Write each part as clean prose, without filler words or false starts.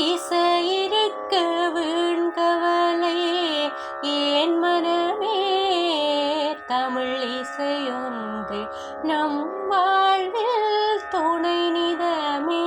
இசையிருக்க வீண்கவலை ஏன் மனமே, தமிழ் இசையொன்று நம் வாழ்வில் துணை நிதமே.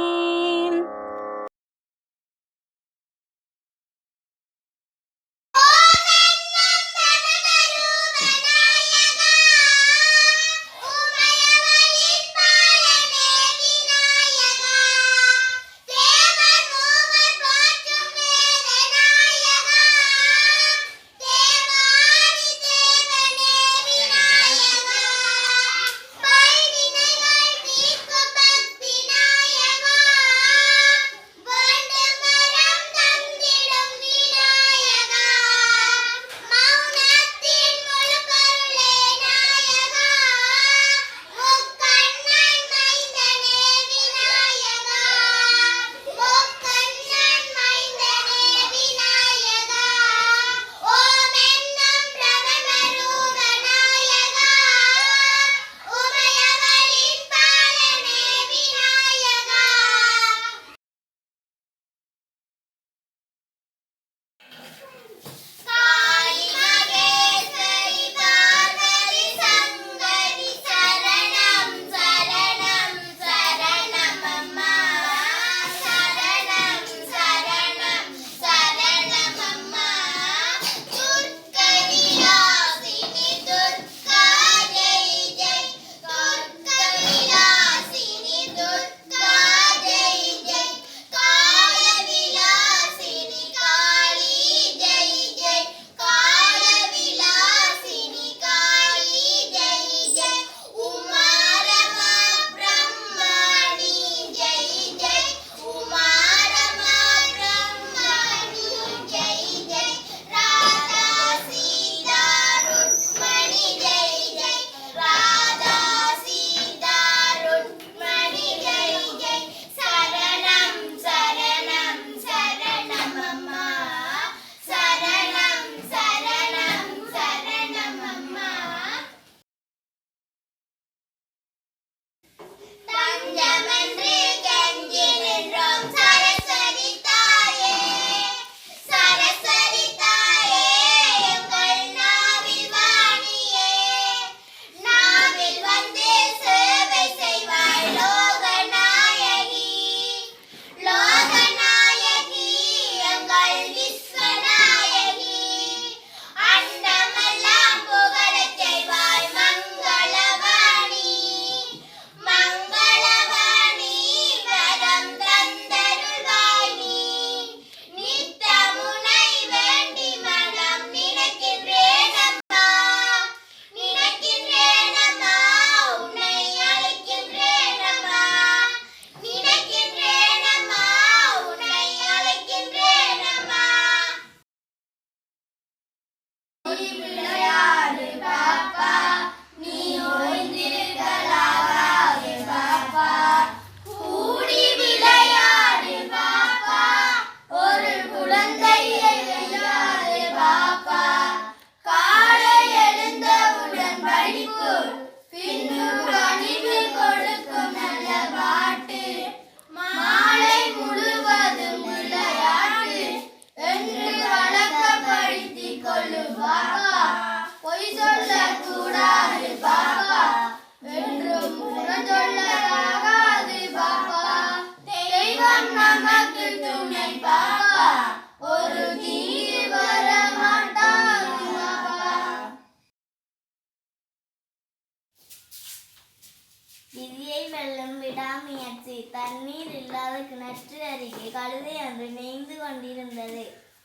விதியை வெல்லும் விடாமுயற்சி. தண்ணீர் இல்லாத கிணற்று அருகே கழுதை ஒன்று நீந்து கொண்டிருந்தது.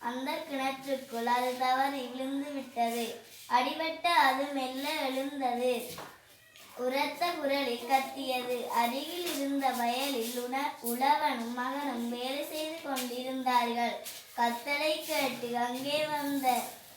அந்த கிணற்றுக்குள் அது தவறி விழுந்து விட்டது. அடிபட்ட அது மெல்ல எழுந்தது. உரத்த குரலில் கத்தியது. அருகில் இருந்த வயலில் உழவனும் மகனும் வேலை செய்து கொண்டிருந்தார்கள். கத்தலை கேட்டு அங்கே வந்த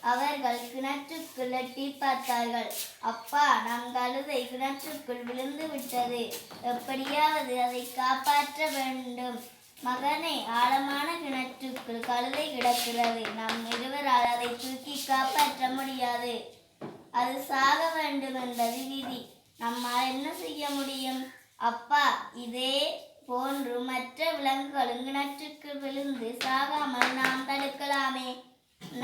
அவர்கள் கிணற்றுக்குள் எட்டி பார்த்தார்கள். அப்பா, நம் கழுதை கிணற்றுக்குள் விழுந்து விட்டது. எப்படியாவது அதை காப்பாற்ற வேண்டும். மகனே, ஆழமான கிணற்றுக்குள் கழுதை கிடக்கிறது. நம் இருவரால் அதை தூக்கி காப்பாற்ற முடியாது. அது சாக வேண்டும் என்பது விதி. நம்மால் என்ன செய்ய முடியும்? அப்பா, இதே போன்று மற்ற விலங்குகளும் கிணற்றுக்கு விழுந்து சாகாமல் நாம் தடுக்கலாமே.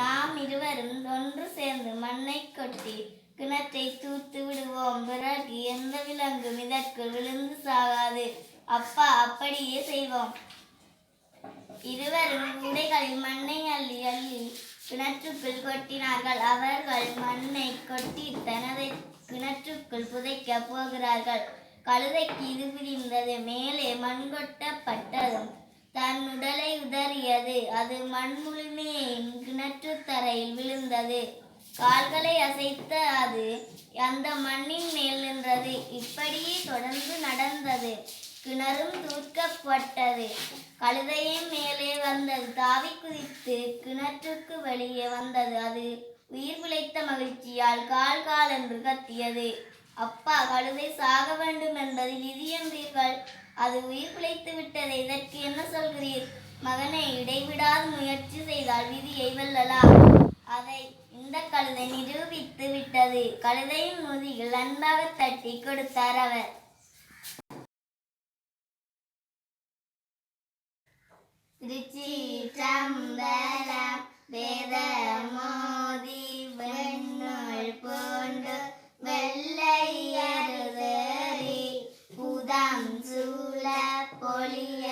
நாம் இருவரும் ஒன்று சேர்ந்து மண்ணை கொட்டி கிணற்றை தூத்து விடுவோம். பிறகு எந்த விலங்கும் இதற்குள் விழுந்து சாகாது. அப்பா, அப்படியே செய்வோம். இருவரும் கூடைகளில் மண்ணை அள்ளி அள்ளி கிணற்றுக்குள் கொட்டினார்கள். அவர்கள் மண்ணை கொட்டி தனதை கிணற்றுக்குள் புதைக்க போகிறார்கள். கழுதைக்கு இது புரிந்தது. மேலே மண் கொட்டப்பட்டதும் தன் உடலை உதறியது. அது மண் முழுமையும் கிணற்று தரையில் விழுந்தது. கால்களை அசைத்த அது அந்த மண்ணின் மேல் நின்றது. இப்படியே தொடர்ந்து நடந்தது. கிணறும் தூர்க்கப்பட்டது. கழுதையும் மேலே வந்தது. தாவி குதித்து கிணற்றுக்கு வெளியே வந்தது. அது உயிர் பிழைத்த மகிழ்ச்சியால் கால் கால் என்று கத்தியது. அப்பா, கழுதை சாக வேண்டும் என்பதில் விதி என்றீர்கள். அது உயிர் பிழைத்து விட்டதை இதற்கு என்ன சொல்கிறீர்? மகனை, இடைவிடாது முயற்சி செய்தால் விதியை வெல்லலாம். அதை இந்த கழுதை நிரூபித்து விட்டது. கழுதையின் முதுகில் அன்பாக தட்டி கொடுத்தார் அவர். திருச்சிற்றம்பலம். வேதமோதி வெண்ணுள் பூண்டு வெள்ளையருதறி புதம் சூழ பொழிய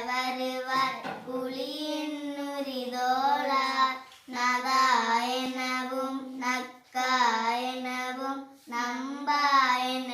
வருவார் புலியின் உரிதோளார் நகாயனவும் நக்காயனவும் நம்பாயன